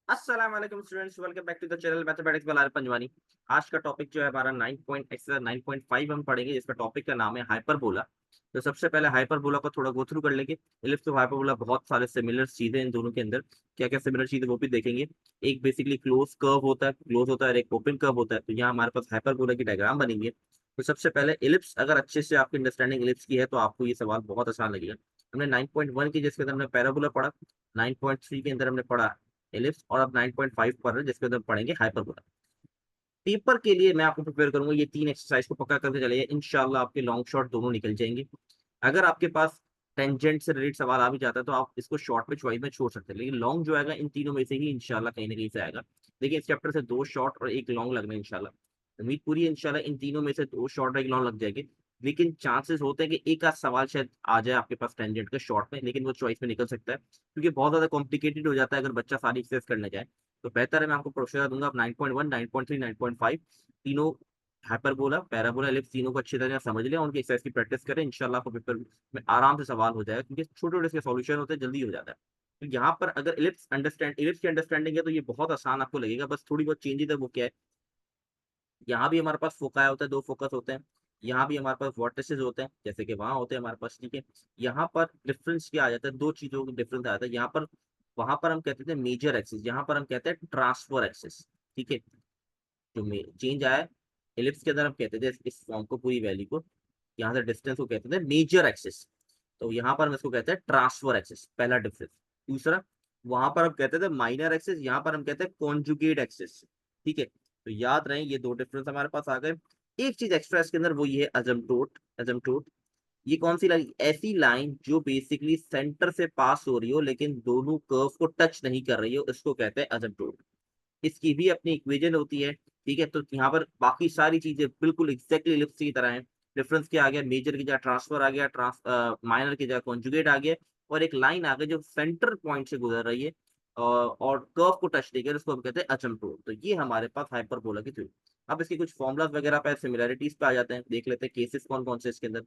अस्सलाम वालेकुम students, welcome back to the channel mathematics by Panjwani. आज का टॉपिक जो है हमारा 9.5 हम पढ़ेंगे, जिसका टॉपिक का नाम है हाइपरबोला। तो सबसे पहले हाइपरबोला को थोड़ा गो थ्रू कर लेंगे। इलिप्स और हाइपरबोला बहुत सारे सिमिलर चीजें हैं इन दोनों के अंदर। क्या क्या सिमिलर चीजें वो भी देखेंगे। एक बेसिकली क्लोज होता है और एक ओपन कर्व होता है। तो यहाँ हमारे पास हाइपरबोला की डायग्राम बनेंगे। तो सबसे पहले इलिप्स, अगर अच्छे से आपकी अंडरस्टैंडिंग इलिप्स की है तो आपको ये सवाल बहुत आसान लगेगा। हमने 9.1 की जिसके अंदर हमने पैराबोला पढ़ा, 9.3 के अंदर हमने पढ़ा एलिप्स, और अब 9.5 पढ़ रहे हैं जिसके अंदर पढ़ेंगे हाइपरबोला। पेपर के लिए मैं आपको प्रिपेयर करूंगा, ये तीन एक्सरसाइज को पक्का करके चलिए, इंशाल्लाह आपके लॉन्ग शॉट दोनों निकल जाएंगे। अगर आपके पास टेंजेंट से रिलेटेड सवाल आ भी जाता है तो आप इसको शॉर्ट में चॉइस में छोड़ सकते हैं, लेकिन लॉन्ग जो आएगा इन तीनों में से ही इंशाल्लाह कहीं ना कहीं से आएगा। देखिए, इस चैप्टर से दो शॉर्ट और एक लॉन्ग लगना है इंशाल्लाह। उम्मीद पूरी है इंशाल्लाह इन तीनों में से दो शॉर्ट और एक लॉन्ग लग जाएंगे। लेकिन चांसेस होते हैं कि एक आध सवाल शायद आ जाए आपके पास टेंजेंट का शॉर्ट में, लेकिन वो चॉइस में निकल सकता है क्योंकि बहुत ज्यादा कॉम्प्लिकेटेड हो जाता है अगर बच्चा सारी एक्सरसाइज करने जाए। तो बेहतर है मैं आपको प्रोसीजर दूंगा। आप 9.1, 9.3, 9.5 तीनों हाइपरबोला पैराबोला एलिप्स तीनों को अच्छी तरह समझ लें, उनकी एक्सरसाइज की प्रैक्टिस करें, इंशाल्लाह आपको पेपर में आराम से सवाल हो जाएगा क्योंकि छोटे छोटे इसके सॉल्यूशन होते हैं, जल्दी हो जाता है। तो यहाँ पर अगर इलिप्स की अंडरस्टैंडिंग है तो ये बहुत आसान आपको लगेगा। बस थोड़ी बहुत चेंजेस है, वो क्या है, यहाँ भी हमारे पास फोकाई होता है, दो फोकस होते हैं। यहाँ भी हमारे पास वर्टिसेस होते हैं जैसे कि वहां होते हैं हमारे पास, ठीक है। यहाँ पर डिफरेंस क्या आ जाता है, दो चीजों का डिफरेंस आ जाता है यहाँ पर। वहां पर हम कहते थे मेजर एक्सिस, यहाँ पर हम कहते हैं ट्रांसफर एक्सिस, ठीक है। जो चेंज आया है, एलिप्स के अंदर हम कहते थे इस फॉर्म को, पूरी वैल्यू को, यहाँ से डिस्टेंस को कहते थे मेजर एक्सिस। तो यहाँ पर हम इसको कहते हैं ट्रांसफर एक्सिस, पहला डिफरेंस। दूसरा, वहां पर हम कहते थे माइनर एक्सिस, यहाँ पर हम कहते हैं कॉन्जुगेट एक्सिस, ठीक है। तो याद रहे ये दो डिफरेंस हमारे पास आ गए। एक चीज एक्स्ट्रा इसके अंदर, वो ये है अजमटोट। अजमटोट ये कौन सी लाइन, ऐसी लाइन जो बेसिकली सेंटर से पास हो रही हो लेकिन दोनों कर्व को टच नहीं कर रही हो, इसको कहते हैं अजमटोट। इसकी भी अपनी इक्वेशन होती है, ठीक है। तो यहाँ पर बाकी सारी चीजें बिल्कुल एग्जैक्टली इलिप्स की तरह है। डिफरेंस क्या आ गया, मेजर की जगह ट्रांसफर आ गया, माइनर की जगह कॉन्जुगेट आ गया, और एक लाइन आ गई जो सेंटर पॉइंट से गुजर रही है और कर्व को टच नहीं कर, उसको हम कहते हैं अचमटोल। तो ये हमारे पास हाइपरबोला की थ्योरी। अब इसके कुछ फॉर्मुलाज वगैरह पे सिमिलरिटीज पे आ जाते हैं, देख लेते हैं केसेस कौन कौन से इसके अंदर।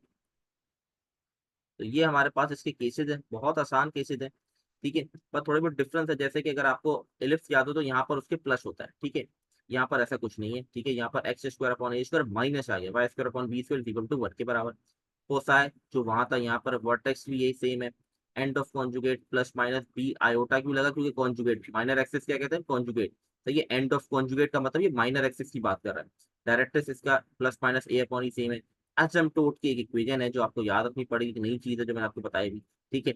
तो ये हमारे पास इसके केसेस हैं, बहुत आसान केसेस हैं, ठीक है। पर थोड़े बहुत डिफरेंस है, जैसे कि अगर आपको एलिप्स याद हो तो यहाँ पर उसके प्लस होता है, ठीक है। यहाँ पर ऐसा कुछ नहीं है, ठीक है। यहाँ पर x square upon a square minus आ गया, y square upon b square equal to 1 के बराबर। कोसाय जो वहां था, यहाँ पर वर्टेक्स भी यही सेम है। End of conjugate plus minus b iota क्यों लगा, क्योंकि कॉन्जुगेट माइनर एक्सिस क्या कहते हैं, कॉन्जुगेट। तो ये एंड ऑफ कॉन्जुगेट का मतलब ये माइनर एक्सिस की बात कर रहा है। डायरेक्ट्रिक्स इसका प्लस माइनस ए अपॉन ई सेम है। एसिम्प्टोट की एक इक्वेशन है जो आपको याद रखनी पड़ेगी, एक नई चीज है जो मैंने आपको बताई भी, ठीक है।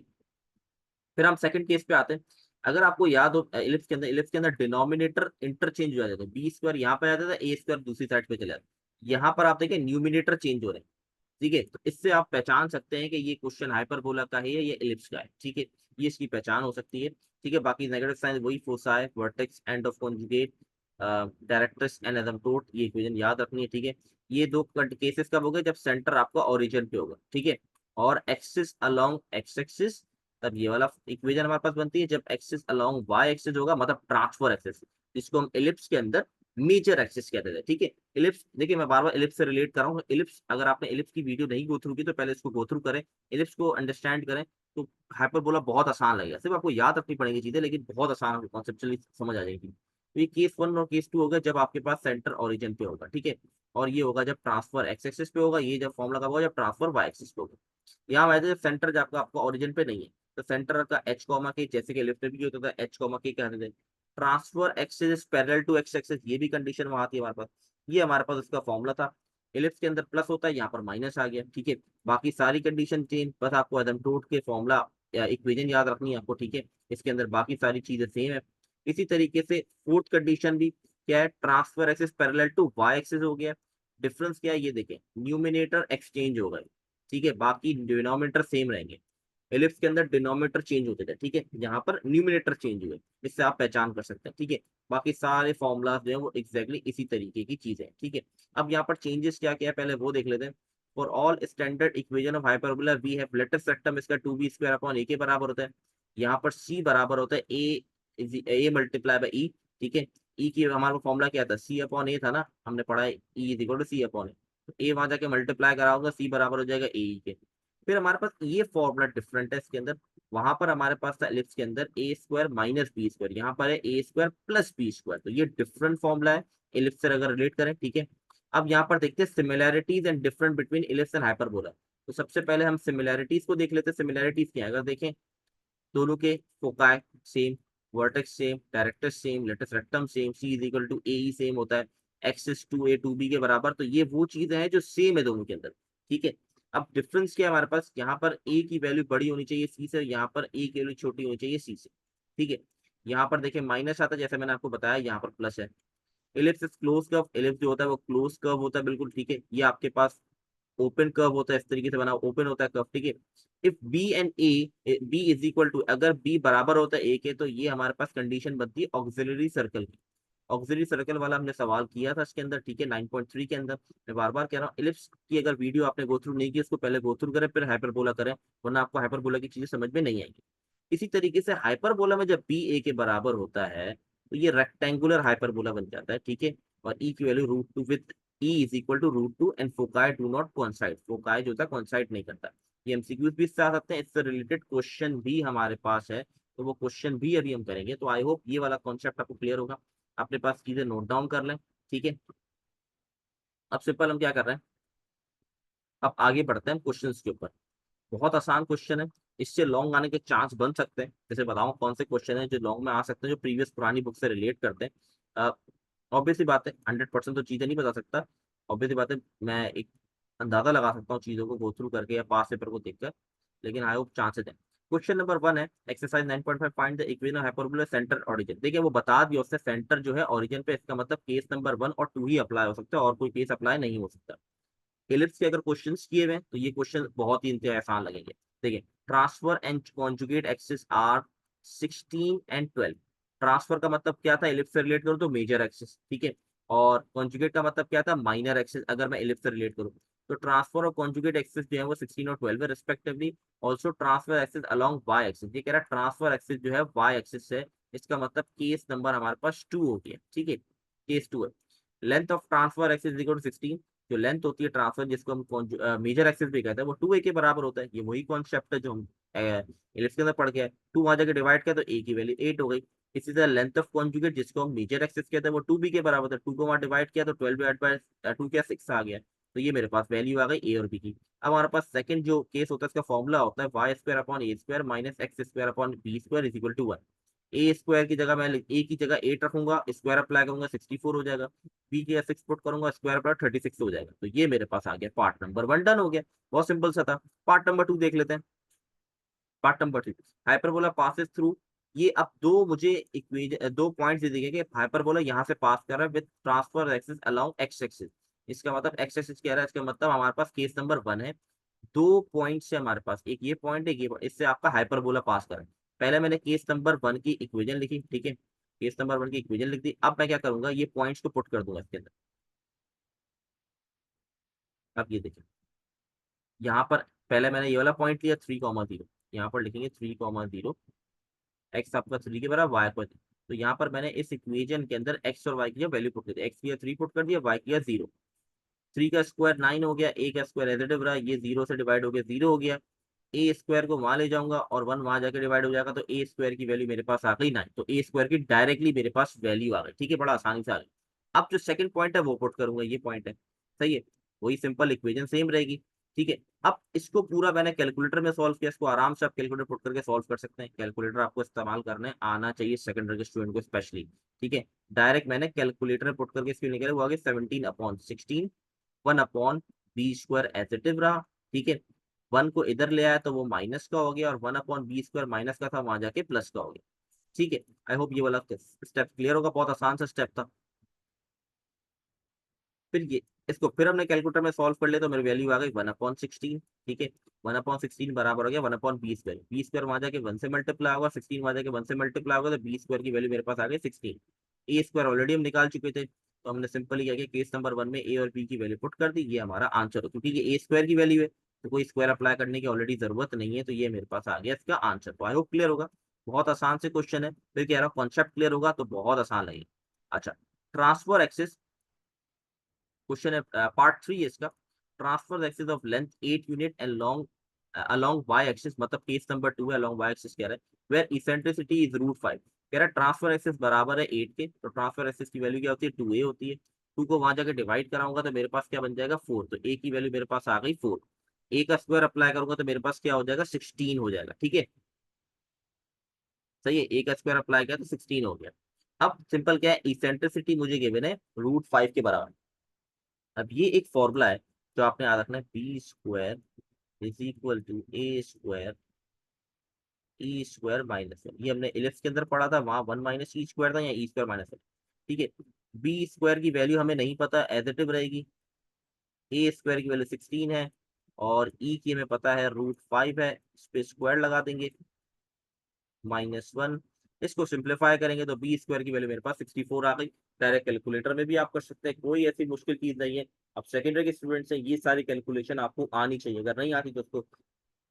फिर हम सेकंड केस पे आते हैं। अगर आपको याद हो इलिप्स के अंदर डिनोमिनेटर इंटरचेंज हो जाते थे, बी स्क्वायर यहाँ पे आ जाता था, ए स्क्वायर दूसरी साइड पे चले जाता। यहाँ पर आप देखिए न्यूमिनेटर चेंज हो रहे हैं, ठीक है। तो इससे आप पहचान सकते हैं कि ये क्वेश्चन हाइपरबोला का है या ये इलिप्स का है, ठीक है। ये इसकी पहचान हो सकती है, ठीक है। बाकी नेगेटिव साइन वही, foci vertex and of conjugate directrix and asymptote, ये इक्वेशन याद रखनी है, ठीक है। ये दो केसेस कब हो गए, जब सेंटर आपका ओरिजिन पे होगा, ठीक है, और एक्सिस अलोंग एक्स एक्सिस। तब ये वाला इक्वेशन हमारे पास बनती है जब एक्सिस अलोंग वाई एक्सिस होगा, मतलब ट्रांसफर एक्सिस, जिसको हम एलिप्स के अंदर मेजर एक्सिस कहते थे, ठीक है। इलिप्स देखिए, मैं बार बार इलिप्स से रिलेट कर रहा हूँ। इलिप्स, अगर आपने इलिप्स की वीडियो नहीं गो थ्रू की तो पहले इसको गो थ्रू करें, इलिप्स को अंडरस्टैंड करें। तो हाइपरबोला बहुत आसान लगेगा, सिर्फ आपको याद रखनी पड़ेगी चीजें, लेकिन बहुत आसान कॉन्सेप्चुअली समझ आ जाएगी। तो ये केस वन और केस टू होगा जब आपके पास सेंटर ओरिजिन पे होगा, ठीक है। और ये होगा जब ट्रांसफर एक्स एक्सिस पे होगा, ये जब फॉर्म लगा होगा जब ट्रांसफर वाई एक्सिस पे होगा। यहाँ वैसे जब सेंटर जब आपका आपका ओरिजिन पे नहीं है, तो सेंटर का एच कॉमा के, जैसे कि लिफ्ट में भी होता था एच कॉमा के कहते थे। Transverse axis parallel to x axis, ये भी कंडीशन वहां आती है हमारे पास। ये हमारे पास उसका फॉर्मूला था। इलिप्स के अंदर प्लस होता है, यहाँ पर माइनस आ गया, ठीक है। बाकी सारी कंडीशन चेंज, बस आपको एसिम्प्टोट के फॉर्मूला या इक्वेशन याद रखनी है आपको, ठीक है। इसके अंदर बाकी सारी चीजें सेम है। इसी तरीके से फोर्थ कंडीशन भी क्या है, transverse axis parallel to y axis हो गया। डिफरेंस क्या है ये देखें, न्यूमिनेटर एक्सचेंज हो गए, ठीक है, बाकी डिनोमिनेटर सेम रहेंगे। एलिप्स के अंदर डिनोमिनेटर चेंज होते थे, ठीक है, यहाँ पर न्यूमिनेटर चेंज हुए, इससे आप पहचान कर सकते हैं, ठीक है। बाकी सारे फॉर्मूलाज जो है वो एग्जैक्टली इसी तरीके की चीजें हैं, ठीक है। अब यहाँ पर चेंजेस क्या क्या है पहले वो देख लेते हैं। For all standard equation of hyperbola we have latus rectum, इसका 2b स्क्वायर अपॉन ए के बराबर होता है। यहाँ पर c बराबर होता है ए मल्टीप्लाई बाई ई, ठीक है। ई की हमारा फॉर्मूला क्या था, सी अपॉन ए था ना, हमने पढ़ा है e is equal to c upon a. तो ए वहां जाके मल्टीप्लाई करा होगा, सी बराबर हो जाएगा ए के। फिर हमारे पास ये फॉर्मूला डिफरेंट है इसके अंदर, वहां पर हमारे पास था एलिप्स के अंदर ए स्क्वायर माइनस बी स्क्वायर, यहाँ पर है ए स्क्वायर प्लस बी स्क्वायर, तो ये डिफरेंट फॉर्मूला है एलिप्स से अगर रिलेट करें, ठीक है। अब यहाँ पर देखते हैं similarities and different between ellipse and hyperbola. तो सबसे पहले हम सिमिलैरिटीज को देख लेते हैं। सिमिलैरिटीज क्या है, अगर देखें दोनों के foci same, vertex same, directrices same, latus rectum same, c is equal to a ही सेम होता है, axis two a two b के बराबर, तो ये वो चीजें हैं जो सेम है दोनों के अंदर, ठीक है। अब डिफरेंस क्या है हमारे पास, यहाँ पर ए की वैल्यू बड़ी होनी चाहिए सी से, यहाँ पर ए की वैल्यू छोटी होनी चाहिए सी से, ठीक है। यहाँ पर देखिए माइनस आता है, जैसे मैंने आपको बताया, यहाँ पर प्लस है। Ellipse is close curve, ellipse जो होता है वो क्लोज कर्व होता है, बिल्कुल ठीक है। ये आपके पास ओपन कर्व होता है, इस तरीके से बना ओपन होता है कर्व, ठीक है। If b and a, b is equal to, अगर बी बराबर होता है ए के, तो ये हमारे पास कंडीशन बनती है ऑक्सिलरी सर्कल की। ऑक्सिलरी सर्कल वाला हमने सवाल किया था इसके अंदर, ठीक है, 9.3 के अंदर। मैं बार बार कह रहा हूँ, इलिप्स की अगर वीडियो आपने गो थ्रू नहीं की, इसको पहले गो थ्रू करें फिर हाइपरबोला करें, वरना आपको हाइपरबोला की चीजें समझ में नहीं आएंगी। इसी तरीके से हाइपरबोला में जब बी ए के बराबर होता है, तो ये रेक्टेंगुलर हाइपरबोला बन जाता है, ठीक है। और ई की value √2 with e is equal to √2 and foci do not coincide, foci जो होता है कोइंसाइड नहीं करता। ये एमसीक्यूज भी इससे आ सकते हैं, इससे रिलेटेड क्वेश्चन भी हमारे पास है, तो वो क्वेश्चन भी अभी हम करेंगे। तो आई होप ये वाला कॉन्सेप्ट आपको क्लियर होगा, अपने पास चीजें नोट डाउन कर लें, ठीक है। अब सिंपल हम क्या कर रहे हैं, अब आगे बढ़ते हैं क्वेश्चंस के ऊपर। बहुत आसान क्वेश्चन है, इससे लॉन्ग आने के चांस बन सकते हैं। जैसे बताऊं कौन से क्वेश्चन है जो लॉन्ग में आ सकते हैं, जो प्रीवियस पुरानी बुक से रिलेट करते हैं। ऑब्वियसली बात है, 100% तो चीजें नहीं बता सकता, ऑब्वियसली बात है, मैं एक अंदाजा लगा सकता हूँ चीजों को गो थ्रू करके या पास पेपर को देखकर, लेकिन आई होप चांसेस है। क्वेश्चन नंबर 1 है, exercise 9.5, find the equation of hyperbola centre origin. देखिए वो बता दिया उससे सेंटर जो है ओरिजिन पे, इसका मतलब केस नंबर 1 और 2 ही अप्लाई हो सकता है, और कोई केस अप्लाई नहीं हो सकता। एलिप्स के अगर क्वेश्चंस किए हुए हैं तो ये क्वेश्चन बहुत ही इंतहा आसान लगेंगे। देखिए, transverse and conjugate axis are 16 and 12। Transverse का मतलब क्या था, एलिप्स से रिलेट करूँ तो मेजर एक्सिस, ठीक है। और कॉन्जुगेट का मतलब क्या था, माइनर एक्सिस, अगर मैं एलिप्स से रिलेट करूँ। तो ट्रांसफर और कॉन्जुगेट एक्सिस जो है वो 16 और 12 है respectively. Also transverse axis along y axis, ये कह रहा है ट्रांसफर एक्सिस जो है वाई एक्सिस है, इसका मतलब केस नंबर हमारे पास 2 हो गया, ठीक है, केस 2 है। Length of transverse axis equal to 16, जो लेंथ होती है ट्रांसफर जिसको हम मेजर एक्सिस भी कहते हैं, वो 2a के बराबर होता है। ये वही कॉन्सेप्ट है जो हम इलिप्स के अंदर पढ़ गया है। 2 वहां जाके डिवाइड किया तो a की वैल्यू 8 हो गई। इसी तरह लेंथ ऑफ कॉन्जुगेट जिसको हम मेजर एक्सिस कहते हैं, वो 2b के बराबर था, 2 को वहां डिवाइड किया तो 12 डिवाइड बाय 2 क्या 6 आ गया। तो ये मेरे पास वैल्यू आ गई a और b की। अब हमारे पास सेकंड जो केस होता है, इसका फॉर्मूला होता है y square upon a square minus x square upon b square is equal to 1। A square की जगह मैं ए की जगह 8 रखूंगा, स्क्वायर अप्लाई करूंगा 64 हो जाएगा, बी की 6 पुट करूंगा, स्क्वायर पर 36 हो जाएगा। तो ये मेरे पास आ गया पार्ट नंबर 1 डन हो गया, बहुत सिंपल सा था। पार्ट नंबर 2 देख लेते हैं। Part number 3, hyperbola passes through. ये अब दो मुझे इक्वेशन, दो पॉइंट्स दे दिए कि हाइपरबोला यहाँ से पास कर रहा है with transfer axis along x axis. इसका मतलब एक्स एक्सिस कह रहा है, इसका मतलब हमारे पास केस नंबर 1 है, दो पॉइंट है हमारे पास, एक ये पॉइंट है, ये point, इससे आपका हाइपरबोला पास करें। पहले मैंने केस नंबर 1 की इक्वेशन लिखी, ठीक है, केस नंबर 1 की इक्वेशन लिख दी। अब मैं क्या करूंगा, ये पॉइंट्स को पुट कर दूंगा इसके अंदर। अब ये देखिए, यहाँ पर पहले मैंने ये वाला पॉइंट लिया 3,0, यहाँ पर लिखेंगे 3,0, एक्स आपका 3 के बराबर वाई पर। तो यहाँ पर मैंने इस इक्वेशन के अंदर एक्स और वाई की वैल्यू पुट कर दी, एक्स की 3 पुट कर दिया, वाई की 0। 3 का स्क्वायर 9 हो गया, ए का स्क्वायर एडिटिव रहा, ये 0 से डिवाइड हो गया 0 हो गया। ए स्क्वायर को वहां ले जाऊंगा और 1 वहां जाकर डिवाइड हो जाएगा, तो ए स्क्वायर की वैल्यू मेरे पास आ गई 9, तो ए स्क्वायर की डायरेक्टली मेरे पास वैल्यू आ गई, ठीक है, बड़ा आसानी से आ गई। अब जो सेकंड पॉइंट है वो पुट करूंगा, ये पॉइंट है, सही है, वही सिंपल इक्वेशन सेम रहेगी, ठीक है। अब इसको पूरा मैंने कैलकुलेटर में सॉल्व किया, इसको आराम से आप कैलकुलेटर पुट करके सॉल्व कर सकते हैं। कैलकुलेटर आपको इस्तेमाल करने आना चाहिए, सेकेंडरी के स्टूडेंट को स्पेशली, ठीक है। डायरेक्ट मैंने कैलकुलेटर में पुट करके इसको निकाला, वो आ गया 17/16, 1/b² एज रहा, ठीक है। 1 को इधर ले आया तो वो माइनस का हो गया, और 1/b² माइनस का था, वहां जाके प्लस का हो गया, ठीक है। आई होप ये वाला स्टेप क्लियर होगा, बहुत आसान सा स्टेप था। फिर ये इसको फिर हमने कैलकुलेटर में सॉल्व कर लिया, तो मेरी वैल्यू आ गई 1/16, ठीक है। 1/16 बराबर हो गया 1/b², b² वहां जाके 1 से मल्टीप्लाई होगा, 16 वहां जाके 1 से मल्टीप्लाई होगा, तो b² की वैल्यू मेरे पास आ गई 16। ए स्क्वायर ऑलरेडी हम निकाल चुके थे, तो हमने सिंपली क्या किया, केस नंबर 1 में ए और बी की वैल्यू पुट कर दी, ये हमारा आंसर हो, क्योंकि ये ए स्क्वायर की वैल्यू है, तो कोई स्क्वायर अप्लाई करने की ऑलरेडी जरूरत नहीं है, तो ये मेरे पास आ गया इसका आंसर। तो आई होप क्लियर होगा, बहुत आसान से क्वेश्चन है, फिर कह रहा हूँ कॉन्सेप्ट क्लियर होगा तो बहुत आसान लगेगा। अच्छा, ट्रांसफर एक्सिस क्वेश्चन है, पार्ट 3 है इसका। Transfer axis of length 8 unit and long along y axis, मतलब केस नंबर 2 है, along y एक्सिस कह रहा है, वेयर इसेंट्रिसिटी इज √5, कह रहा है ट्रांसफर एक्सिस बराबर है 8 के, तो ट्रांसफर एक्सिस की वैल्यू क्या होती है, 2a होती है। 2 को वहां जाकर डिवाइड कराऊंगा तो मेरे पास क्या बन जाएगा, 4, तो a की वैल्यू मेरे पास आ गई 4। a का स्क्वायर अप्लाई करूंगा तो मेरे पास क्या हो जाएगा, 16 हो जाएगा। ठीक है, सही है, a का स्क्वायर अप्लाई किया तो 16 हो गया। अब सिंपल क्या है, इसेंट्रिसिटी मुझे गिवन है √5 के बराबर। अब ये एक फॉर्मूला है जो आपने याद रखना है, b square is equal to a square e square minus one. ये हमने इलिप्स के अंदर पढ़ा था, वहां 1 माइनस ई स्क्वायर था, या ई स्क्वायर माइनस वन। ठीक है, बी स्क्वायर की वैल्यू हमें नहीं पता, एडिटिव रहेगी। ए स्क्वायर की वैल्यू 16 है, और ई की हमें पता है √5 है, इस पे स्क्वायर लगा देंगे, -1। इसको सिंप्लीफाई करेंगे तो बी स्क्वायर की वैल्यू मेरे पास 64 आ गई। डायरेक्ट कैलकुलेटर में भी आप कर सकते हैं, कोई ऐसी मुश्किल चीज नहीं है। अब सेकेंडरी के स्टूडेंट्स हैं, ये सारी कैलकुलेशन आपको आनी चाहिए, अगर नहीं आती तो उसको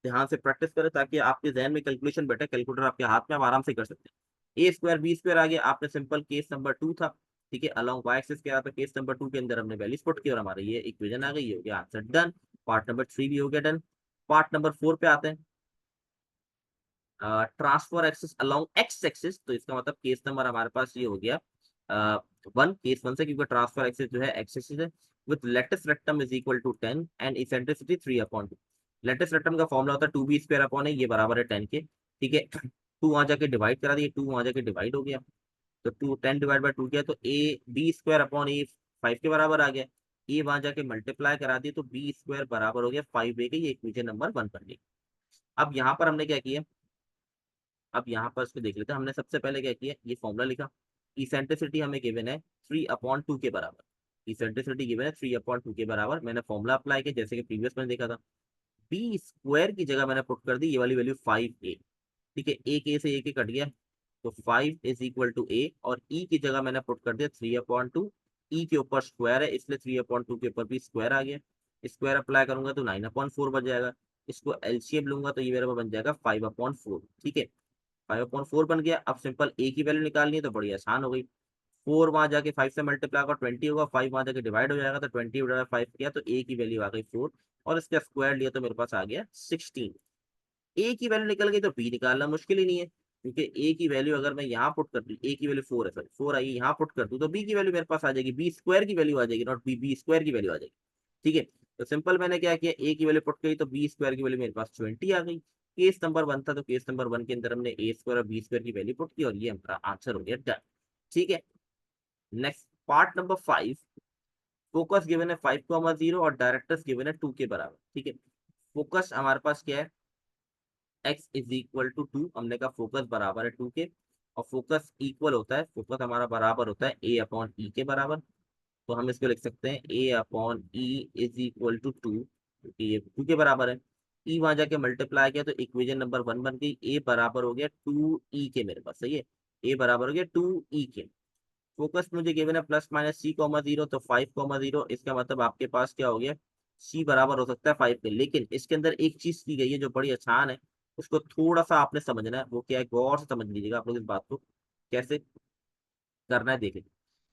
ध्यान से प्रैक्टिस करें, ताकि आपके जहन में कैलकुलेशन बैठे, कैलकुलेटर आपके हाथ में, आप आराम से कर सकते हैं। ए स्क्वायर बी स्क्वायर आ गया, आपने सिंपल केस नंबर 2 था। ठीक है, अलॉन्ग वाई एक्सिस क्या था, केस नंबर 2 के अंदर हमने वैल्यूज पुट की और हमारे ये इक्वेशन आ गई, ये हो गया आंसर डन। पार्ट नंबर 3 भी हो गया डन। पार्ट नंबर 4 पे आते हैं। Transfer axis along x axis, तो इसका मतलब केस नंबर हमारे पास ये हो गया 1, केस 1 से, क्योंकि ट्रांसफर एक्सिस जो है एक्स एक्सिस है, with latus rectum is equal to 10 and eccentricity 3/2। Latus rectum का फॉर्मूला होता है 2b स्क्वायर अपॉन है, ये बराबर है 10 के। ठीक है, 2 वहां जाके डिवाइड करा दिए, 2 वहां जाके डिवाइड हो गया, तो 2 10 डिवाइड बाय 2 किया तो ए बी स्क्वायर अपॉन ए 5 के बराबर आ गया। ए वहां जाके मल्टीप्लाई करा दिए तो बी स्क्वायर बराबर हो गया 5a के, ये इक्वेशन नंबर 1 बन गई। अब यहाँ पर हमने क्या किया, अब यहाँ पर इसको देख लेते हैं। हमने सबसे पहले क्या किया, ये फॉर्मूला लिखा। इसेंट्रिसिटी हमें गिवन है 3/2 के बराबर। इसेंट्रिसिटी गिवन है 3/2 के बराबर, मैंने फॉर्मूला अप्लाई किया जैसे कि प्रीवियस में देखा था। बी स्क्वायर की जगह मैंने पुट कर दी ये वाली वैल्यू 5a। ठीक है, एक ए से एक कट गया, तो 5 इज इक्वल टू ए, और ई की जगह मैंने पुट कर दिया 3/2। ई के ऊपर स्क्वायर है, इसलिए 3/2 के ऊपर भी स्क्वायर आ गया। स्क्वायर अप्लाई करूंगा तो 9/4 बन जाएगा। इसको एलसीएम लूंगा तो ये मेरे पास बन जाएगा 5/4। ठीक है, 5/4 बन गया। अब सिंपल ए की वैल्यू निकालनी है तो बड़ी आसान हो गई। 4 वहां जाके 5 से मल्टीप्लाई होगा 20 होगा, 5 वहां जाके डिवाइड हो जाएगा, तो 20/5 किया तो ए की वैल्यू आ गई 4, और इसका स्क्वायर लिया तो मेरे पास आ गया 16। ए की वैल्यू निकल गई तो बी निकालना मुश्किल ही नहीं है, क्योंकि ए की वैल्यू अगर मैं यहाँ पुट कर दूं, ए की वैल्यू 4 है, सॉरी 4 आई, यहाँ पुट कर दूं तो बी की वैल्यू मेरे पास आ जाएगी, बी स्क्वायर की वैल्यू आ जाएगी, नॉट बी, बी स्क्वायर की वैल्यू आ जाएगी। ठीक है, तो सिंपल मैंने क्या किया, ए की वैल्यू पुट करी तो बी स्क्वायर की वैल्यू मेरे पास 20 आ गई। केस नंबर 1 था, तो केस नंबर 1 के अंदर हमने ए स्क्वायर और बी स्क्वायर की वैल्यू पुट की, और ये हमारा आंसर हो गया डन। ठीक है, next part number 5। Focus given है 5,0 और डायरेक्टर्स गिवन है 2 के बराबर। ठीक है, फोकस हमारे पास क्या है, x इज इक्वल टू 2, हमने कहा फोकस बराबर है 2 के, और फोकस इक्वल होता है, फोकस हमारा बराबर होता है a अपॉन ई के बराबर। तो हम इसको लिख सकते हैं a upon e is equal to 2, क्योंकि ये 2 के बराबर है। ई वहां जाके मल्टीप्लाई किया तो इक्वेशन नंबर 1 बन गई, a बराबर हो गया 2e के, मेरे पास सही है, a बराबर हो गया 2e के। फोकस मुझे गिवन है +-c,0, तो 5,0, इसका मतलब आपके पास क्या हो गया, c बराबर हो सकता है 5 के। लेकिन इसके अंदर एक चीज की गई है जो बड़ी आसान है, उसको थोड़ा सा आपने समझना है, वो क्या है, गौर से समझ लीजिएगा आप लोग इस बात को, कैसे करना है देखें।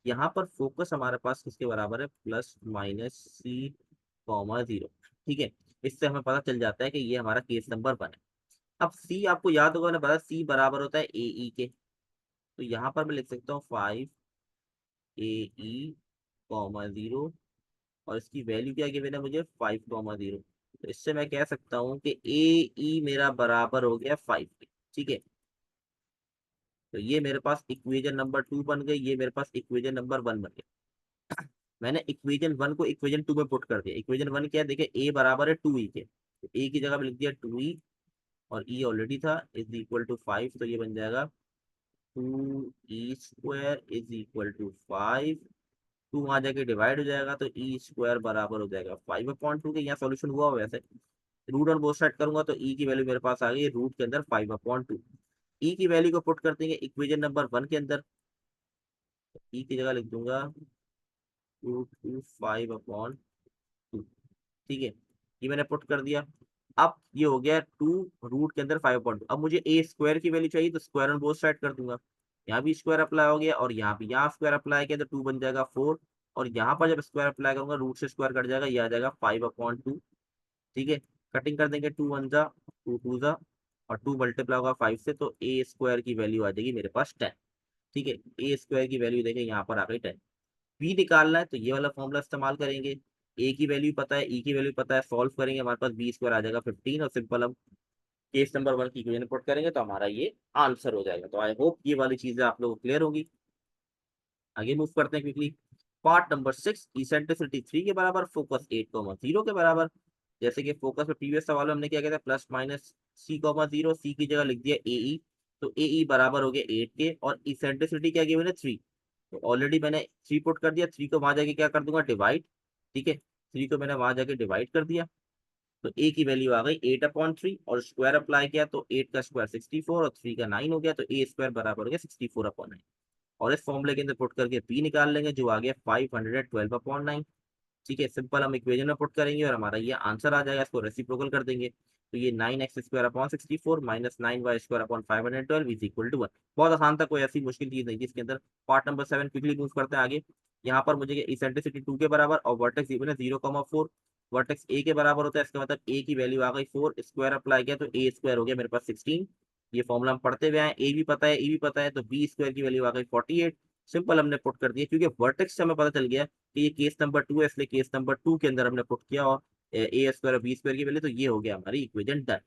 यहाँ पर फोकस हमारे पास किसके बराबर है, +-c,0। ठीक है, इससे हमें पता चल जाता है कि ये हमारा केस नंबर 1 है। अब c आपको याद होगा, मैंने बताया c बराबर होता है ए के, तो यहाँ पर मैं लिख सकता हूँ 5, और इसकी वैल्यू क्या गिवन है मुझे, 5,0। तो इससे मैं कह सकता हूँ कि ए ई मेरा बराबर हो गया 5 के। ठीक है, तो ये मेरे पास इक्वेशन नंबर 2 बन गई, ये मेरे पास इक्वेशन नंबर 1 बन गया। मैंने इक्वेशन 1 को इक्वेशन 2 में पुट कर दिया। इक्वेशन 1 क्या है, देखिए ए बराबर है 2 ई के, तो ए की जगह में लिख दिया 2 ई, और ई ऑलरेडी था, इज इक्वल टू 5, तो ये बन जाएगा 2e² इज इक्वल टू 5। 2 वहां जाके डिवाइड हो जाएगा तो ई स्क्वायर बराबर हो जाएगा 5/2 के। यहाँ सॉल्यूशन हुआ वैसे, रूट ऑन बोथ साइड करूंगा तो ई की वैल्यू मेरे पास आ गई रूट के अंदर 5/2। ई की वैल्यू को पुट कर देंगे इक्वेशन नंबर 1 के अंदर, ई की जगह लिख दूंगा √5/2। ठीक है, ये मैंने पुट कर दिया। अब ये हो गया 2 रूट के अंदर 5/2। अब मुझे ए स्क्वायर की वैल्यू चाहिए, तो स्क्वायर ऑन बोथ साइड कर दूंगा। यहाँ भी स्क्वायर अप्लाई हो गया, और यहाँ भी, यहाँ स्क्वायर अप्लाई किया तो 2 बन जाएगा 4, और यहाँ पर जब स्क्वायर अप्लाई करूंगा रूट से स्क्वायर कट जाएगा, ये आ जाएगा 5/2। ठीक है, कटिंग कर देंगे, 2 1 जा 2 2 जा, और 2 मल्टीप्लाई होगा 5 से, तो ए स्क्वायर की वैल्यू आ जाएगी मेरे पास 10। ठीक है, ए स्क्वायर की वैल्यू देखें यहाँ पर आ गई 10। बी निकालना है तो ये वाला फॉर्मूला इस्तेमाल करेंगे। ए की वैल्यू पता है, ई की वैल्यू पता है, सॉल्व करेंगे, हमारे पास बी स्क्वायर आ जाएगा 15, और सिंपल हम केस नंबर 1 की इक्वेशन पुट करेंगे तो हमारा ये आंसर हो जाएगा। तो आई होप ये वाली चीजें आप लोगों को क्लियर होगी। आगे मूव करते हैं क्विकली। पार्ट नंबर 6, इसेंट्रिसिटी 3 के बराबर, फोकस 8 0 के बराबर। जैसे कि फोकस में प्रीवियस सवाल में हमने क्या किया था, प्लस माइनस C 0, सी की जगह लिख दिया AE, तो AE बराबर हो गया 8 के, और इसेंट्रिसिटी क्या गिवन है 3। तो ऑलरेडी मैंने 3 पुट कर दिया, 3 को वहां जाके क्या कर दूंगा, डिवाइड। ठीक है, 3 को मैंने वहां जाके डिवाइड कर दिया, तो ए की वैल्यू आ गई 8/3, और स्क्वायर अप्लाई किया तो 8 का स्क्वायर 64, और 3 का 9 हो गया, तो ए स्क्वायर बराबर हो गया 64/9। और इस फॉर्मूले के अंदर पुट करके पी निकाल लेंगे, जो आ गया 512/9। ठीक है, सिंपल हम इक्वेशन में पुट करेंगे और हमारा ये आंसर आ जाएगा, इसको रेसिप्रोकल कर देंगे, तो ये 9x² upon 64 minus 9y² upon 512 is equal to 1। बहुत आसान था, कोई ऐसी मुश्किल चीज नहीं थी इसके अंदर। पार्ट नंबर 7 क्विकली मूव करते हैं आगे। यहाँ पर मुझे इसेंट्रिसिटी 2 के बराबर और वर्टेक्स इवन है 0,4। वर्टेक्स ए के बराबर होता है, इसका मतलब ए की वैल्यू आ गई 4, स्क्वायर अप्लाई किया तो ए स्क्वायर हो गया मेरे पास 16। ये फॉर्मूला हम पढ़ते हुए आए, ए भी पता है, ए भी पता है, तो बी स्क्वायर की वैल्यू आ गई 48। सिंपल हमने पुट कर दिया, क्योंकि वर्टेक्स से हमें पता चल गया कि ये केस नंबर 2 है, इसलिए केस नंबर 2 के अंदर हमने पुट किया, और ए स्क्वायर और बी स्क्वायर की वैल्यू, तो ये हो गया हमारी इक्वेशन डन।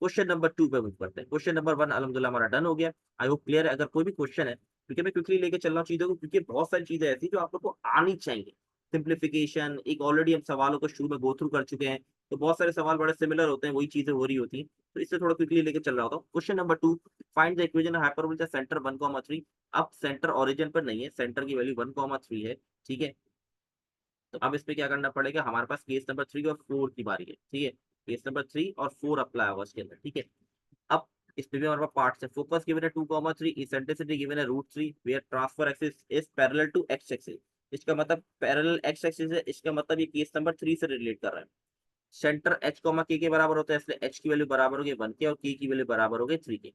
क्वेश्चन नंबर 2 पे मूव करते हैं। क्वेश्चन नंबर 1 अलहमदुलिल्लाह हमारा डन हो गया। आई होप क्लियर है। अगर कोई भी क्वेश्चन है, क्योंकि मैं क्विकली लेके चल रहा हूँ चीजों को, क्योंकि बहुत सारी चीजें ऐसी जो आप लोग को आनी चाहिए। सिंप्लीफिकेशन एक ऑलरेडी हम सवालों को शुरू में गो थ्रू कर चुके हैं, तो बहुत सारे सवाल बड़े सिमिलर होते हैं, वही चीजें हो रही होती हैं, तो इससे थोड़ा क्विकली लेके चल रहा होता हूँ। Question number 2, find the equation hyperbola centre 1,3। अब सेंटर ओरिजिन पर नहीं है, सेंटर की वैल्यू 1,3 है। ठीक है, तो अब इस पे क्या करना पड़ेगा, हमारे पास केस नंबर 3 और 4 की बारी है। ठीक है, केस नंबर 3 और 4 अप्लाई होगा इसके अंदर। ठीक है, अब इस पे भी हमारे पास पार्ट्स है। फोकस गिवन है 2,3, इसेंट्रिसिटी गिवन है √3, where transverse axis is parallel to x axis. इसका मतलब पैरेलल एक्स एक्सिस है, इसका मतलब ये केस नंबर 3 से रिलेट कर रहा है। सेंटर h, के बराबर होता है, इसलिए h की वैल्यू बराबर होगी 1 के, और k की वैल्यू बराबर होगी 3 के।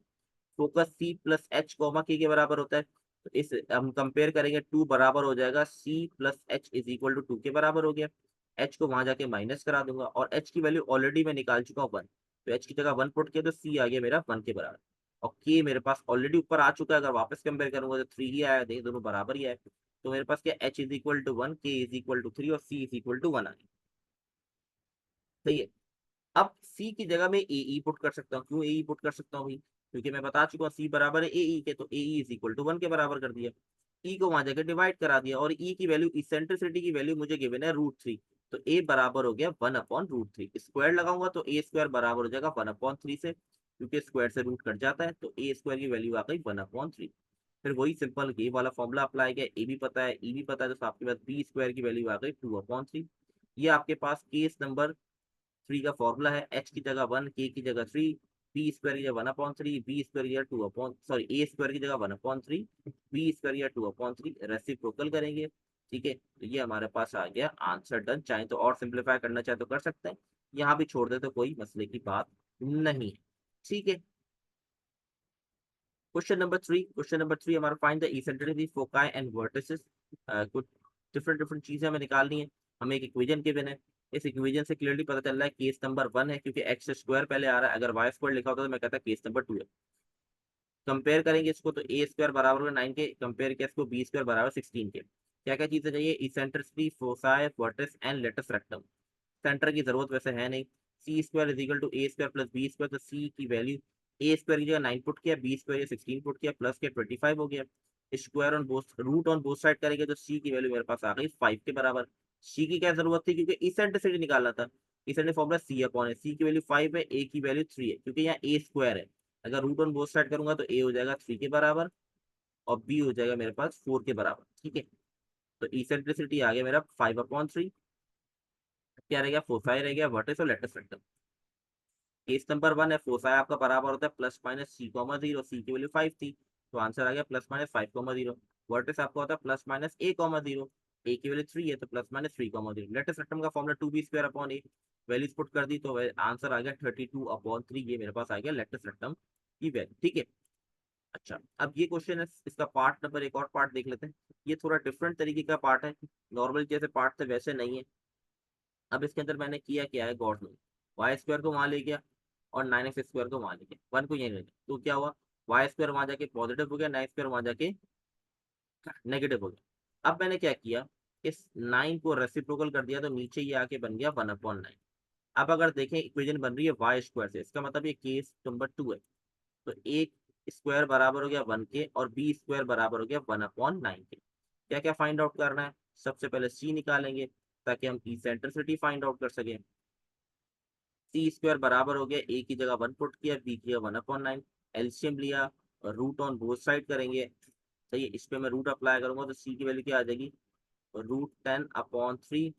फोकस c प्लस h, के बराबर होता है, तो इस हम कंपेयर करेंगे, 2 बराबर हो जाएगा c plus h is equal to 2 के बराबर हो गया। h को वहां जाके माइनस करा दूंगा, और h की वैल्यू ऑलरेडी मैं निकाल चुका हूँ 1, तो h की जगह 1 पुट किया तो c आ गया मेरा 1 के बराबर। और k मेरे पास ऑलरेडी ऊपर आ चुका है, अगर वापस कंपेयर करूंगा तो 3 ही आया, देखिए दोनों बराबर ही आए। तो मेरे पास क्या, h is equal to 1, k is equal to 3, और c इज इक्वल टू 1 आ गया। सही है। अब C की जगह मैं AE पुट कर सकता हूँ। क्यों AE पुट कर सकता हूँ भाई, क्योंकि मैं बता चुका हूँ C बराबर है AE के, तो AE इज इक्वल टू 1 के बराबर कर दिया। E को वहां जाकर डिवाइड करा दिया, और E की वैल्यू, इसेंट्रिसिटी की वैल्यू मुझे गिवन है √3, तो A बराबर हो गया 1/√3। स्क्वायर लगाऊंगा तो A स्क्वायर बराबर हो जाएगा 1/3 से, क्योंकि स्क्वायर से रूट कट जाता है, तो A स्क्वायर की वैल्यू आ गई 1/3। फिर वही सिंपल ये वाला फॉर्मूला अप्लाई किया, ए भी पता है, ई भी पता है, तो आपके पास बी स्क्वायर की वैल्यू आ गई 2/3। ये आपके पास केस नंबर 3 का फॉर्मूला है, एच की जगह 1, के की जगह 3, बी स्क्वायर की जगह 1/3, बी स्क्वायर की जगह 2 ए स्क्वायर की जगह 1/3, बी स्क्वायर की जगह 2/3, रेसिप्रोकल करेंगे। ठीक है, तो ये हमारे पास आ गया आंसर डन। चाहे तो और सिंप्लीफाई करना चाहे तो कर सकते हैं, यहाँ भी छोड़ दे तो कोई मसले की बात नहीं है। ठीक है, क्वेश्चन नंबर 3 हमारा, find the eccentricity foci and vertices. कुछ डिफरेंट डिफरेंट चीजें हमें निकालनी है। हमें एक इक्वेशन गिवन है, इस इक्वेशन से क्लियरली पता चल रहा है केस नंबर 1 है, क्योंकि एक्स स्क्वायर पहले आ रहा है, अगर वाई स्क्वायर लिखा होता तो मैं कहता केस नंबर 2 है। कंपेयर करेंगे इसको, तो ए स्क्वायर बराबर होगा 9 के, कंपेयर किया इसको बी स्क्वायर बराबर 16 के। क्या क्या चीजें चाहिए, eccentricity, foci, vertices and latus rectum. Centre की जरूरत वैसे है नहीं। सी square is equal to a square plus B square, तो सी की वैल्यू, ए स्क्वायर की जगह 9 पुट किया, बी स्क्वायर 16 पुट किया, प्लस के 25 हो गया। Square on both, root on both side करेंगे, तो सी की वैल्यू मेरे पास आ गई 5 के बराबर। सी की क्या जरूरत थी, क्योंकि इसेंट्रिसिटी निकालना था। इसेंट्रिक फॉर्मूला सी अपॉन है, सी की वैल्यू 5 है, ए की वैल्यू 3 है, क्योंकि यहाँ ए स्क्वायर है। अगर रूट ऑन बोथ साइड करूंगा तो ए हो जाएगा 3 के बराबर, और बी हो जाएगा मेरे पास 4 के बराबर। ठीक है, तो इसेंट्रिसिटी आ गया मेरा 5/3। क्या रह गया, फोसाई रह गया, वर्टिस और लेटस रेक्टम। केस नंबर 1 है, फोसाई आपका बराबर होता है प्लस माइनस C, 0, सी की वैल्यू 5 थी, तो आंसर आ गया प्लस माइनस 5, 0। वर्टिस आपका होता है प्लस माइनस A, 0, ए की वैल्यू 3 है, तो प्लस माइनस 3, 0। लेटेस्ट रेक्टम का formula 2b² upon a, values put कर दी तो आंसर आ गया 32/3। ये मेरे पास आ गया लेटेस्ट रेक्टम की वैल्यू। ठीक है, अच्छा अब ये क्वेश्चन है, इसका पार्ट नंबर, एक और पार्ट देख लेते हैं। ये थोड़ा डिफरेंट तरीके का पार्ट है, नॉर्मल जैसे पार्ट थे वैसे नहीं है। अब इसके अंदर मैंने किया क्या है, गौर से वाई स्क्वायर को वहां ले गया और 9x स्क्वायर को वहां ले गया, 1 को यहीं ले गया, तो क्या हुआ, वाई स्क्वायर वहां जाके पॉजिटिव हो गया, 9x स्क्वायर वहां जाके नेगेटिव हो गया। अब मैंने क्या किया, इस 9 को रेसिप्रोकल कर दिया तो नीचे ये आके बन गया 1/9। अब अगर देखें इक्वेशन बन रही है वाई स्क्वायर से, इसका मतलब ये केस नंबर 2 है। तो एक स्क्वायर बराबर हो गया 1 के और बी स्क्वायर बराबर हो गया 1/9 के। क्या क्या फाइंड आउट करना है, सबसे पहले सी निकालेंगे ताकि हम इसेंट्रिसिटी फाइंड आउट कर सकें। सी स्क्वायर बराबर हो गया, ए की जगह 1 पुट किया, बी की जगह 1/9, एलसीएम लिया और रूट ऑन बोथ साइड करेंगे। सही है, इस पे मैं रूट अप्लाई करूंगा तो सी की वैल्यू क्या आ जाएगी, √10/3,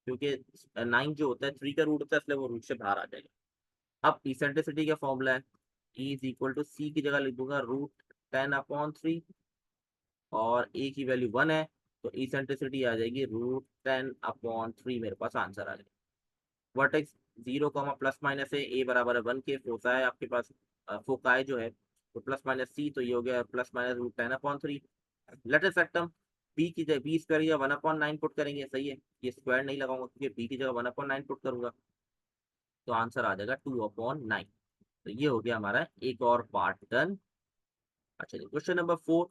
क्योंकि 9 जो होता है 3 का रूट होता है, इसलिए वो रूट से बाहर आ जाएगा। अब इसेंट्रिसिटी का फॉर्मूला है, ई इज इक्वल टू सी की जगह लिख दूंगा √10/3 और ए की वैल्यू 1 है, तो इसेंट्रिसिटी आ जाएगी √10/3, मेरे पास आंसर आ जाएगा। वर्टेक्स 0, ± ए बराबर है 1 के, फोसाई आपके पास फोकाई जो है तो ±c, तो ये हो गया ±√10/3। लेटेस्ट सेक्टम बी की जगह बी स्क्वायर या 1/9 पुट करेंगे, सही है, ये स्क्वायर नहीं लगाऊंगा क्योंकि बी की जगह 1/9 पुट करूंगा, तो आंसर आ जाएगा 2/9। तो ये हो गया हमारा एक और पार्ट डन। अच्छा जी, question number 4,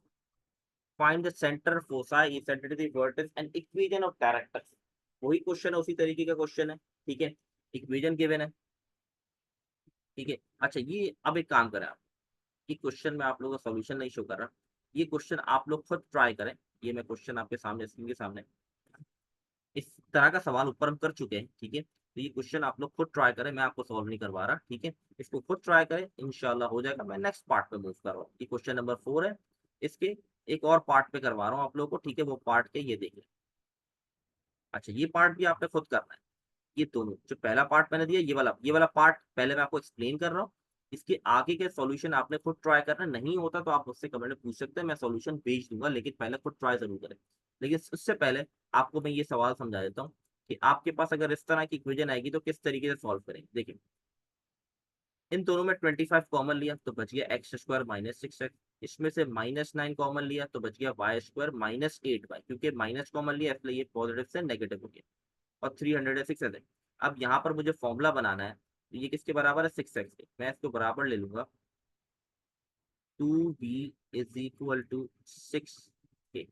find the centre foci eccentricity vertex and equation of directrix. वही क्वेश्चन है, उसी तरीके का क्वेश्चन है, ठीक है, इक्वेशन गिवन है, ठीक है। अच्छा ये अब एक काम करें आप, ये क्वेश्चन में आप लोगों का सॉल्यूशन नहीं शो कर रहा, ये क्वेश्चन आप लोग खुद ट्राई करें। ये मैं क्वेश्चन आपके सामने स्क्रीन के सामने, इस तरह का सवाल ऊपर हम कर चुके हैं, ठीक है, तो ये क्वेश्चन आप लोग खुद ट्राई करें, मैं आपको सॉल्व नहीं करवा रहा, ठीक है, इसको खुद ट्राई करें, इंशाल्लाह हो जाएगा। मैं नेक्स्ट पार्ट पे मूव कर रहा हूँ, ये क्वेश्चन नंबर 4 है, इसके एक और पार्ट पे करवा रहा हूँ आप लोगों को, ठीक है, वो पार्ट के ये देखिए। अच्छा ये पार्ट भी आपने खुद करना है, ये दोनों जो पहला पार्ट मैंने दिया, ये वाला पार्ट पहले मैं आपको एक्सप्लेन कर रहा हूँ, इसके आगे के सॉल्यूशन आपने खुद ट्राई करना, नहीं होता तो आप मुझसे कमेंट में पूछ सकते हैं, मैं सॉल्यूशन भेज दूंगा, लेकिन पहले खुद ट्राई जरूर करें। लेकिन उससे पहले आपको मैं ये सवाल समझा देता हूँ कि आपके पास अगर इस तरह की इक्वेशन आएगी तो किस तरीके से सॉल्व करेंगे। देखिए इन दोनों में 25 कॉमन लिया तो बच गया x² -6x, इसमें से -9 कॉमन लिया तो बच गया y² -8y, क्योंकि माइनस कॉमन लिया इसलिए ये पॉजिटिव से नेगेटिव हो गया, और 306 है। अब यहाँ पर मुझे फॉर्मूला बनाना है, तो ये किसके बराबर है, 6x के, मैं इसको बराबर ले लूंगा 2b इज इक्वल टू 6 के,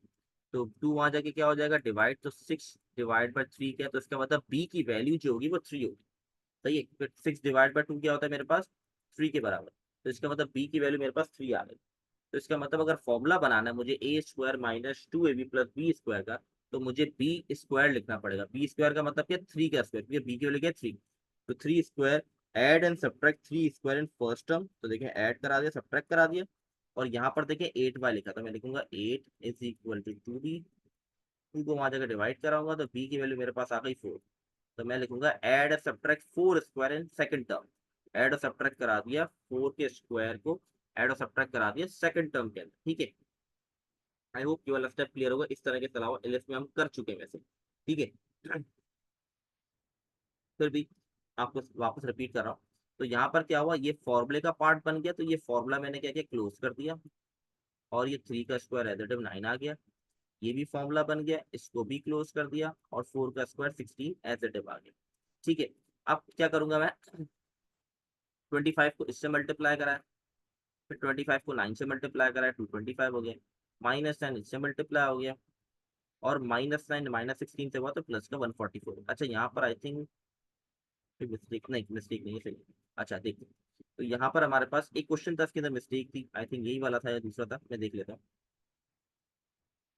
तो 2 वहां जाके क्या हो जाएगा डिवाइड, तो 6 डिवाइड बाय 3 क्या है, तो इसका मतलब b की वैल्यू जो होगी वो 3 होगी, सही है, फिर 6 डिवाइड बाय 2 क्या होता है मेरे पास 3 के बराबर, तो इसका मतलब b की वैल्यू मेरे पास 3 आ गई। तो इसका मतलब अगर फॉर्मूला बनाना है मुझे a² -2ab plus B square का, तो मुझे बी स्क्वायर लिखना पड़ेगा, बी स्क्वायर का मतलब क्या 3 का स्क्वायर, क्योंकि बी की वैल्यू क्या 3, तो 3 square add and subtract 3 square in first term, तो देखिए ऐड करा दिया सब्ट्रैक्ट करा दिया, और यहाँ पर देखिए 8y लिखा था, मैं लिखूंगा 8 इज इक्वल टू 2b, 2 को वहां जगह डिवाइड कराऊंगा तो b की वैल्यू मेरे पास आ गई 4, तो मैं लिखूंगा add subtract 4 square in second term, add और सब्ट्रैक्ट करा दिया 4 के स्क्वायर को, एड और सब्ट्रैक्ट करा दिया सेकंड टर्म के अंदर, ठीक है। आई होप ये वाला स्टेप क्लियर होगा, इस तरह के अलावा एलएस में हम कर चुके हैं वैसे, ठीक है। फिर भी आपको वापस रिपीट कर रहा हूँ, तो यहाँ पर क्या हुआ, ये फॉर्मूले का पार्ट बन गया, तो ये फॉर्मूला मैंने क्या किया क्लोज कर दिया, और ये 3 का स्क्वायर एडिटिव 9 आ गया, ये भी फॉर्मूला बन गया, इसको भी क्लोज कर दिया, और 4 का स्क्वायर 16 एडिटिव आ गया, ठीक है। अब क्या करूंगा मैं, 25 को इससे मल्टीप्लाई कराया, फिर 25 को 9 से मल्टीप्लाई कराया, 225 हो गया, -9 इससे मल्टीप्लाई हो गया, और -9 -16 से हुआ तो प्लस का 144। अच्छा यहाँ पर आई थिंक मिस्टेक नहीं है, सही है। अच्छा देखिए, तो यहाँ पर हमारे पास एक क्वेश्चन था, इसके अंदर मिस्टेक थी, आई थिंक यही वाला था या दूसरा था, मैं देख लेता हूँ,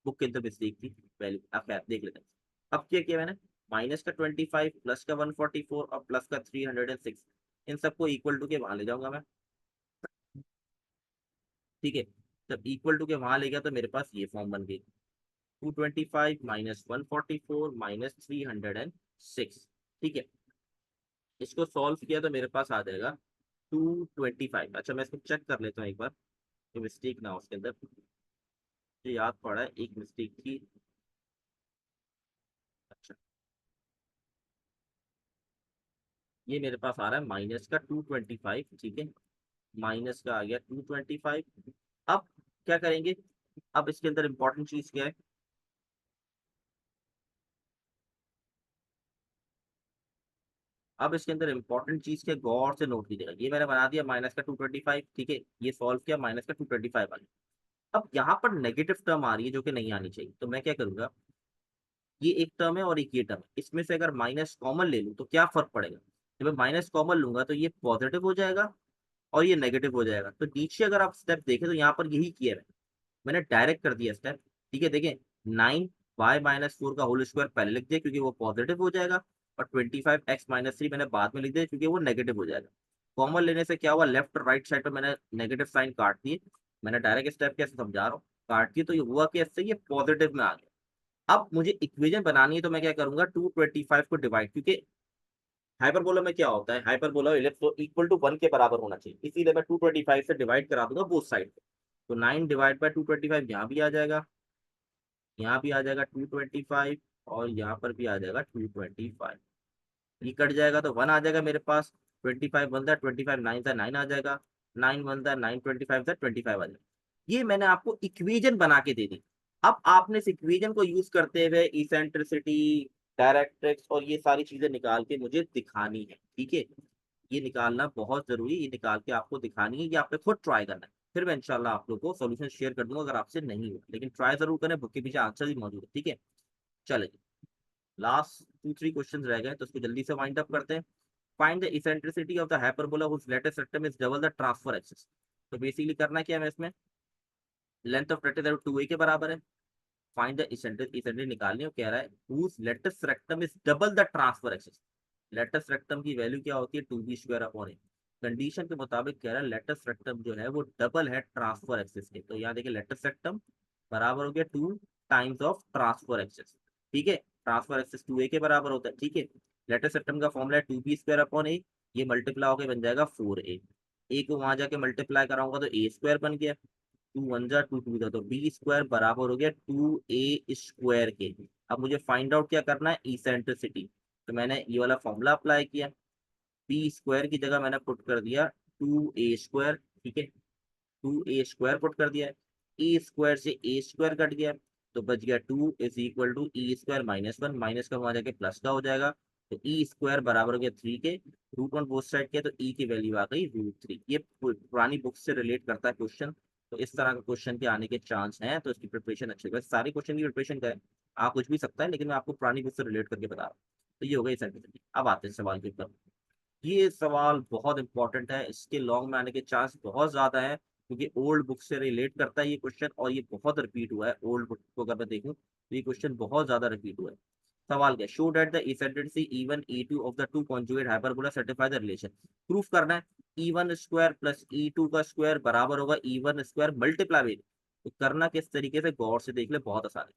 बुक के अंदर मिस्टेक थी, वैल्यू आप क्या देख लेते हैं। अब क्या किया मैंने, माइनस का 25 प्लस का 144 और प्लस का 306, इन सबको इक्वल टू के वहां ले जाऊंगा मैं, ठीक है। जब इक्वल टू के वहां ले गया तो मेरे पास ये फॉर्म बन गई, 225 -144 -306, ठीक है। इसको सॉल्व किया तो मेरे पास आ जाएगा 225। अच्छा मैं इसको चेक कर लेता हूँ एक बार, कोई मिस्टेक ना हो उसके अंदर, मुझे याद पड़ा है एक मिस्टेक थी। अच्छा ये मेरे पास आ रहा है माइनस का 225, ठीक है, माइनस का आ गया 225। अब क्या करेंगे, अब इसके अंदर इंपॉर्टेंट चीज क्या है, अब इसके अंदर इंपॉर्टेंट चीज के गौर से नोट कीजिएगा, ये मैंने बना दिया माइनस का 225, ठीक है, ये सॉल्व किया, माइनस का 225 आ गया। अब यहाँ पर नेगेटिव टर्म आ रही है जो कि नहीं आनी चाहिए, तो मैं क्या करूंगा, ये एक टर्म है और एक ये टर्म है, इसमें से अगर माइनस कॉमन ले लूँ तो क्या फर्क पड़ेगा, जब मैं माइनस कॉमन लूंगा तो ये पॉजिटिव हो जाएगा और ये नेगेटिव हो जाएगा। तो नीचे अगर आप स्टेप देखें तो यहाँ पर यही किया है, मैंने डायरेक्ट कर दिया स्टेप, ठीक है। देखें, 9y-4 का होल स्क्वायर पहले लिख दिया क्योंकि वो पॉजिटिव हो जाएगा, और 25x-3 मैंने बाद में लिख दिया क्योंकि वो नेगेटिव हो जाएगा। कॉमन लेने से क्या हुआ, लेफ्ट और राइट साइड पर मैंने नेगेटिव साइन काट दिए, मैंने डायरेक्ट स्टेप कैसे समझा रहा हूँ, काट दिए, तो ये हुआ कि इससे ये पॉजिटिव में आ गया। अब मुझे इक्वेशन बनानी है तो मैं क्या करूंगा, 225 को डिवाइड, क्योंकि हाइपरबोला में क्या होता है, हाइपरबोला इलिप्स तो इक्वल टू 1 के बराबर होना चाहिए, इसीलिए मैं 225 से डिवाइड करा दूंगा बोथ साइड। तो 9 डिवाइड बाय 225 यहाँ भी आ जाएगा, यहाँ भी आ जाएगा 225, और यहाँ पर भी आ जाएगा 225। ये कट जाएगा तो 1 आ जाएगा मेरे पास, 25 बनता है, 25 9 था 9 आ जाएगा, 9 बनता है 9, 25 था 25 आ जाएगा। ये मैंने आपको इक्वेशन बना के दे दी। अब आपने इस इक्वेशन को यूज करते हुए इसेंट्रिसिटी, डायरेक्ट्रिक्स और ये सारी चीजें निकाल के मुझे दिखानी है, ठीक है। ये निकालना बहुत जरूरी है, ये निकाल के आपको दिखानी है, ये आपने खुद ट्राई करना है, फिर मैं इंशाल्लाह आप लोग को सॉल्यूशन शेयर कर दूंगा अगर आपसे नहीं हुआ, लेकिन ट्राई जरूर करें, बुक के पीछे आंसर भी मौजूद है, ठीक है। चलिए, लास्ट 2-3 क्वेश्चन रह गए तो उसको जल्दी से वाइंड अप करते हैं। Find the eccentricity of the hyperbola whose latus rectum is double the transverse axis. तो बेसिकली करना क्या है, मैं इसमें लेंथ ऑफ रेक्टेंगल 2a के बराबर है, फाइंड द इसेंट्रिक निकालनी है, कह रहा है whose latest rectum is double the transverse axis. Latus rectum की वैल्यू क्या होती है, 2b² अपॉन ए। कंडीशन के मुताबिक कह रहा है लेटेस्ट रेक्टम जो है वो डबल है ट्रांसफर एक्सिस के, तो यहाँ देखिए लेटेस्ट रेक्टम बराबर हो गया 2 टाइम्स ऑफ ट्रांसफर एक्सिस, ठीक है। ट्रांसफर एक्सिस 2a के बराबर होता है, ठीक है। लेटेस्ट रेक्टम का फॉर्मूला है 2b² अपॉन ए, ये मल्टीप्लाई होकर बन जाएगा 4a, ए को वहां जाके मल्टीप्लाई कराऊंगा तो a² बन गया, 2 1 जा 2 2 जा, तो b² बराबर हो गया 2a² के। अब मुझे फाइंड आउट क्या करना है, इसेंट्रिसिटी, तो मैंने ये वाला फॉर्मूला अप्लाई किया, b² की जगह मैंने पुट कर दिया 2a², ठीक है, 2a² पुट कर दिया है, a² से a² कट गया, तो बच गया 2 = e² - 1, माइनस का वहां जाके प्लस का हो जाएगा, तो e² बराबर हो गया 3 के, रूट ऑन बोथ साइड किया तो e की वैल्यू आ गई √3। ये पुरानी बुक से रिलेट करता है क्वेश्चन, तो इस तरह का क्वेश्चन के आने के चांस हैं, तो इसकी प्रिपरेशन अच्छी है, सारे क्वेश्चन की प्रिपरेशन करें, आप कुछ भी सकता है, लेकिन मैं आपको पुरानी बुक से रिलेट करके बता रहा हूँ। तो ये हो गई सर्टिफिकेट। अब आते हैं सवाल के ऊपर। ये सवाल बहुत इंपॉर्टेंट है, इसके लॉन्ग में आने के चांस बहुत ज्यादा है, क्योंकि ओल्ड बुक से रिलेट करता है ये क्वेश्चन, और ये बहुत रिपीट हुआ है ओल्ड बुक को अगर मैं देखूं तो ये क्वेश्चन बहुत ज्यादा रिपीट हुआ है। सवाल क्या, show that the eccentricity E1 E2 of the two conjugate hyperbola certify the relation. Proof करना है, E1² प्लस E2 का स्क्वायर बराबर होगा E1² मल्टीप्लाई में। तो करना किस तरीके से, गौर से देख ले, बहुत आसान है।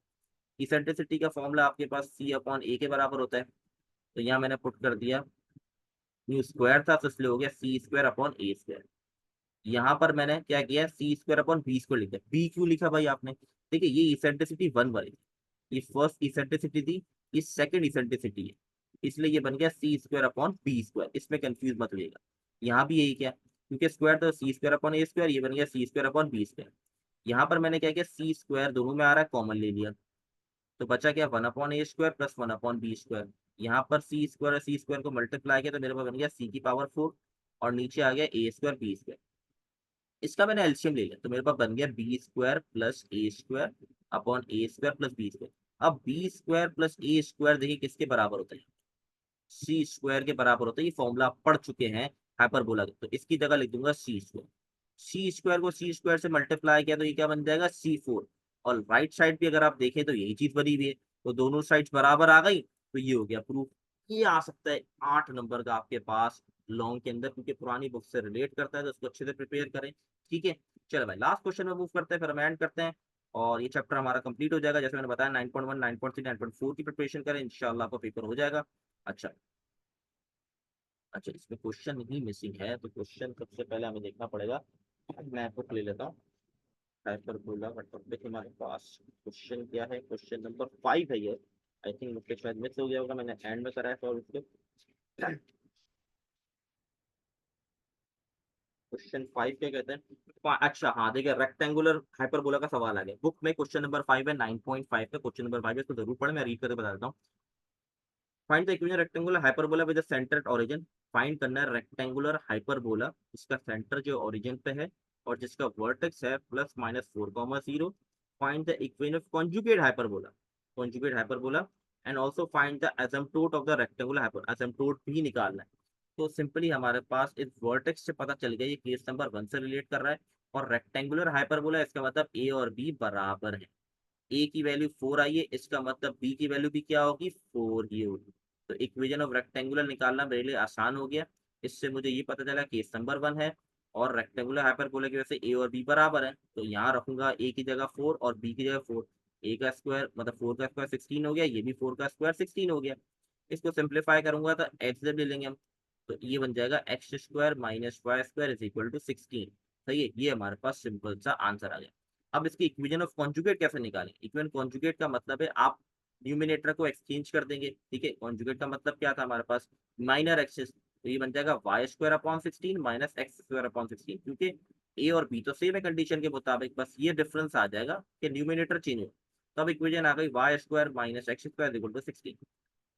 इसेंट्रिसिटी का फॉर्मूला आपके पास C/A के बराबर होता है, तो यहाँ मैंने पुट कर दिया, न्यू स्क्वायर था तो इसलिए हो गया C²/A²। यहाँ पर मैंने क्या किया, C²/B² लिखा, बी क्यों लिखा भाई आपने, देखिए ये इसेंट्रिसिटी 1 बनी, ये फर्स्ट इसेंट्रिसिटी थी, ये सेकंड इसेंट्रिसिटी है, इसलिए ये बन गया C²/B², इसमें कंफ्यूज मत होइएगा। यहाँ भी यही क्या, क्योंकि स्क्वायर तो C²/A², ये बन गया C²/B²। यहाँ पर मैंने क्या किया, C² दोनों में आ रहा है, कॉमन ले लिया, तो बचा क्या 1/A² प्लस 1/B²। यहाँ पर C² और C² को मल्टीप्लाई किया तो मेरे पास बन गया C⁴ और नीचे आ गया A²B²। इसका मैंने एलसीएम ले लिया तो मेरे पास बन गया B² plus A² plus B²। अब B² प्लस A² देखिए किसके बराबर होता है, C² के बराबर होता है, ये फॉर्मूला आप पढ़ चुके हैं हाइपरबोला के, तो इसकी जगह लिख दूंगा C²। C² को C² से मल्टीप्लाई किया तो ये क्या बन जाएगा C⁴, और राइट साइड भी अगर आप देखें तो यही चीज बनी हुई है, तो दोनों साइड बराबर आ गई, तो ये हो गया प्रूफ। ये आ सकता है 8 नंबर का आपके पास लॉन्ग के अंदर, क्योंकि पुरानी बुक से रिलेट करता है, तो उसको अच्छे से प्रिपेयर करें, ठीक है। चलो भाई लास्ट क्वेश्चन में मूव करते हैं, फिर हम एंड करते हैं, और ये चैप्टर हमारा कंप्लीट हो जाएगा। जैसे मैंने बताया 9.1 9.3 9.4 की प्रिपरेशन करें, इंशाल्लाह आपका पेपर हो जाएगा। अच्छा, अच्छा इसमें क्वेश्चन ही मिसिंग है, तो क्वेश्चन सबसे पहले हमें देखना पड़ेगा, मैं बुक ले लेता हूँ। हाइपरबोला का टॉपिक हमारे पास क्वेश्चन क्या है, क्वेश्चन नंबर 5 है ये, आई थिंक मुझसे शायद मिस हो गया होगा, मैंने एंड में करा है सॉल्व इसको। क्वेश्चन 5 क्या कहते हैं, अच्छा हाँ देखिए, रेक्टेंगुलर हाइपरबोला का सवाल आ गया बुक में, क्वेश्चन नंबर 5 है, 9.5 का क्वेश्चन नंबर 5 है, इसको जरूर पढ़े, मैं रीड करके बता देता हूँ। Find the equivalent rectangular hyperbola with the centre at origin. Find करना है रेक्टेंगुलर हाइपरबोला जिसका सेंटर जो ओरिजिन पे है और जिसका वर्टेक्स है +-4,0। Find the equivalent conjugate hyperbola, conjugate hyperbola, and also find the asymptote of the rectangular hyper, asymptote भी निकालना है। तो सिंपली हमारे पास इस वर्टेक्स से पता चल गया ये केस नंबर 1 से रिलेट कर रहा है, और रेक्टेंगुलर हाइपरबोला इसका मतलब ए और बी बराबर है। ए की वैल्यू 4 आई है, इसका मतलब बी की वैल्यू भी क्या होगी, 4 ही होगी। तो इक्वेशन ऑफ रेक्टेंगुलर निकालना मेरे लिए आसान हो गया। इससे मुझे ये पता चला केस नंबर 1 है और रेक्टेंगुलर हाइपरबोला की वजह से ए और बी बराबर है, तो यहाँ रखूंगा ए की जगह 4 और बी की जगह 4। ए का स्क्वायर मतलब 4 का स्क्वायर 16 हो गया, ये भी 4 का स्क्वायर 16 हो गया। इसको सिंप्लीफाई करूंगा तो एक्स जब ले लेंगे हम, तो ये बन जाएगा x square minus y square is equal to 16। सही है, ये हमारे पास सिंपल सा आंसर आ गया। अब इसकी इक्वेशन ऑफ कॉन्जुगेट कैसे निकालें। इक्वेशन कॉन्जुगेट का मतलब है आप न्यूमिनेटर को एक्सचेंज कर देंगे, ठीक है। कॉन्जुगेट का मतलब क्या था हमारे पास, माइनर एक्सेस, तो ये बन जाएगा y square upon 16 minus x square upon 16, क्योंकि ए और बी तो सेम है कंडीशन के मुताबिक, बस ये डिफरेंस आ जाएगा कि न्यूमिनेटर चेंज हो। तब इक्वेशन आ गई y square minus x square equal to 16।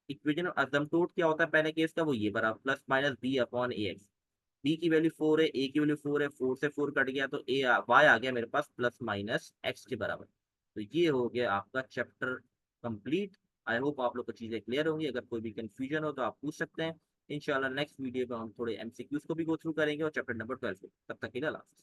Equation asymptote क्या होता है पहले केस का, वो ये बराबर plus minus b upon a x. B की वैल्यू 4 है, ए की वैल्यू 4 है, 4 से 4 कट गया तो ए वाई आ गया मेरे पास प्लस माइनस एक्स के बराबर। तो ये हो गया आपका चैप्टर कंप्लीट। आई होप आप लोग को चीजें क्लियर होंगी। अगर कोई भी कंफ्यूजन हो तो आप पूछ सकते हैं। इंशाल्लाह नेक्स्ट वीडियो में हम थोड़े एमसीक्यूज को भी गो थ्रू करेंगे और चैप्टर नंबर 12 को। तब तक के लिए अल्लाह हाफिज़।